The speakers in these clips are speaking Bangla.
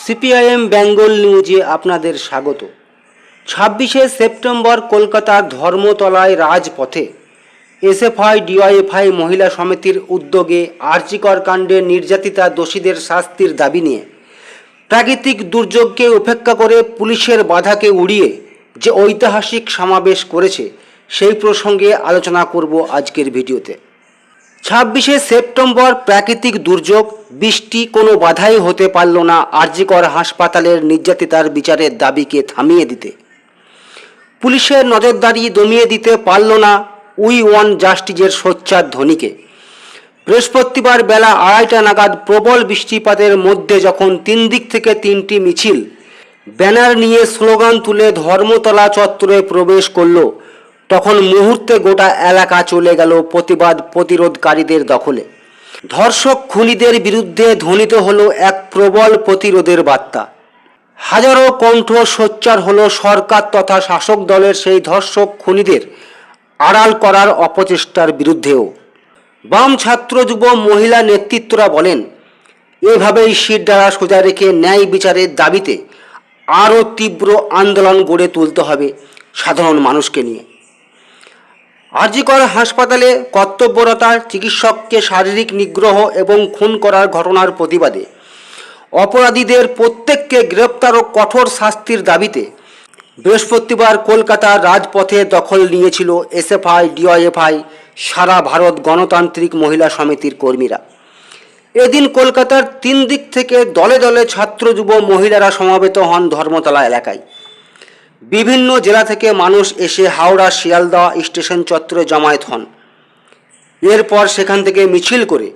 সিপিআইএম বেঙ্গল নিউজে আপনাদের স্বাগত। 26শে সেপ্টেম্বর কলকাতার ধর্মতলায় রাজপথে এসএফআই ডিওয়াইএফআই মহিলা সমিতির উদ্যোগে আরজিকর কাণ্ডে নির্যাতিতা দোষীদের শাস্তির দাবি নিয়ে প্রাকৃতিক দুর্যোগকে উপেক্ষা করে পুলিশের বাধাকে উড়িয়ে যে ঐতিহাসিক সমাবেশ করেছে সেই প্রসঙ্গে আলোচনা করব আজকের ভিডিওতে। 26শে সেপ্টেম্বর প্রাকৃতিক দুর্যোগ, বৃষ্টি, কোনো বাধাই হতে পারল না আরজিকর হাসপাতালের নির্যাতিতার বিচারের দাবিকে থামিয়ে দিতে। পুলিশের নজরদারি দমিয়ে দিতে পারল না উই ওয়ান্ট জাস্টিসের সোচ্চার ধ্বনিকে। বৃহস্পতিবার বেলা 2:30টা নাগাদ প্রবল বৃষ্টিপাতের মধ্যে যখন 3 দিক থেকে 3টি মিছিল ব্যানার নিয়ে স্লোগান তুলে ধর্মতলা চত্বরে প্রবেশ করল, তখন মুহূর্তে গোটা এলাকা চলে গেল প্রতিবাদ প্রতিরোধকারীদের দখলে। ধর্ষক খুনিদের বিরুদ্ধে ধ্বনিত হলো এক প্রবল প্রতিরোধের বার্তা। হাজারো কণ্ঠ সোচ্চার হলো সরকার তথা শাসক দলের সেই ধর্ষক খুনিদের আড়াল করার অপচেষ্টার বিরুদ্ধেও। বাম ছাত্র যুব মহিলা নেতৃত্বরা বলেন, এভাবেই শিরদাঁড়া সোজা রেখে ন্যায় বিচারের দাবিতে আরও তীব্র আন্দোলন গড়ে তুলতে হবে সাধারণ মানুষকে নিয়ে। আরজিকর হাসপাতালে কর্তব্যরত চিকিৎসককে শারীরিক নিগ্রহ এবং খুন করার ঘটনার প্রতিবাদে অপরাধীদের প্রত্যেককে গ্রেপ্তার ও কঠোর শাস্তির দাবিতে বৃহস্পতিবার কলকাতার রাজপথে দখল নিয়েছিল এসএফআই ডিওয়াইএফআই সারা ভারত গণতান্ত্রিক মহিলা সমিতির কর্মীরা। এদিন কলকাতার 3 দিক থেকে দলে দলে ছাত্র যুব মহিলারা সমবেত হন ধর্মতলা এলাকায়। বিভিন্ন জেলা থেকে মানুষ এসে হাওড়া শিয়ালদহ স্টেশন চত্বরে জমায়েত হন। এরপর সেখান থেকে মিছিল করে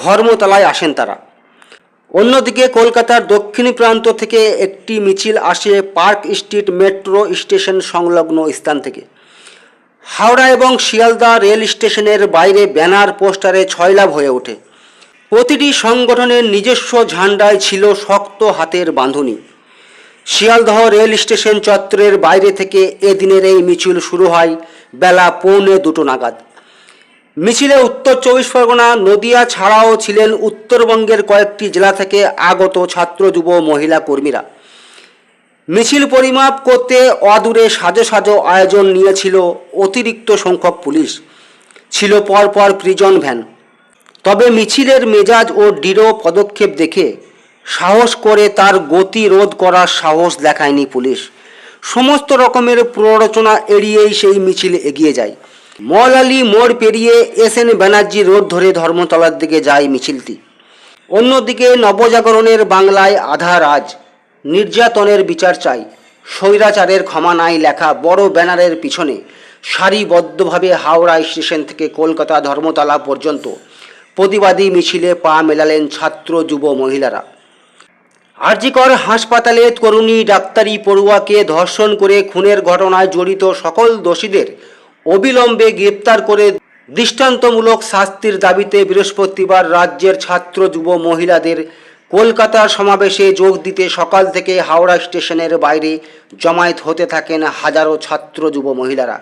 ধর্মতলায় আসেন তারা। অন্যদিকে কলকাতার দক্ষিণ প্রান্ত থেকে একটি মিছিল আসে পার্ক স্ট্রিট মেট্রো স্টেশন সংলগ্ন স্থান থেকে। হাওড়া এবং শিয়ালদহ রেল স্টেশনের বাইরে ব্যানার পোস্টারে ছয়লাভ হয়ে ওঠে। প্রতিটি সংগঠনের নিজস্ব ঝান্ডায় ছিল শক্ত হাতের বাঁধনি। শিয়ালদহ রেল স্টেশন চত্বরের বাইরে থেকে এদিনের এই মিছিল শুরু হয় বেলা 1:45 নাগাদ। মিছিলে উত্তর 24 পরগনা, নদিয়া ছাড়াও ছিলেন উত্তরবঙ্গের কয়েকটি জেলা থেকে আগত ছাত্র যুব মহিলা কর্মীরা। মিছিল পরিমাপ করতে অদূরে সাজো সাজো আয়োজন নিয়েছিল অতিরিক্ত সংখ্যক পুলিশ, ছিল পরপর প্রিজন ভ্যান। তবে মিছিলের মেজাজ ও দৃঢ় পদক্ষেপ দেখে সাহস করে তার গতি রোধ করার সাহস দেখায়নি পুলিশ। সমস্ত রকমের প্ররোচনা এড়িয়েই সেই মিছিল এগিয়ে যায়। মৌলালি মোড় পেরিয়ে SN ব্যানার্জি রোড ধরে ধর্মতলার দিকে যায় মিছিলটি। অন্যদিকে নবজাগরণের বাংলায় আধা রাজ, নির্যাতনের বিচার চাই, স্বৈরাচারের ক্ষমা নাই লেখা বড় ব্যানারের পিছনে সারিবদ্ধভাবে হাওড়া স্টেশন থেকে কলকাতা ধর্মতলা পর্যন্ত প্রতিবাদী মিছিলে পা মেলালেন ছাত্র যুব মহিলারা। আরজিকর হাসপাতালে তরুণী ডাক্তারি পড়ুয়াকে ধর্ষণ করে খুনের ঘটনায় জড়িত সকল দোষীদের অবিলম্বে গ্রেপ্তার করে দৃষ্টান্তমূলক শাস্তির দাবিতে বৃহস্পতিবার রাজ্যের ছাত্র যুব মহিলাদের কলকাতার সমাবেশে যোগ দিতে সকাল থেকে হাওড়া স্টেশনের বাইরে জমায়েত হতে থাকেন হাজারো ছাত্র যুব মহিলারা।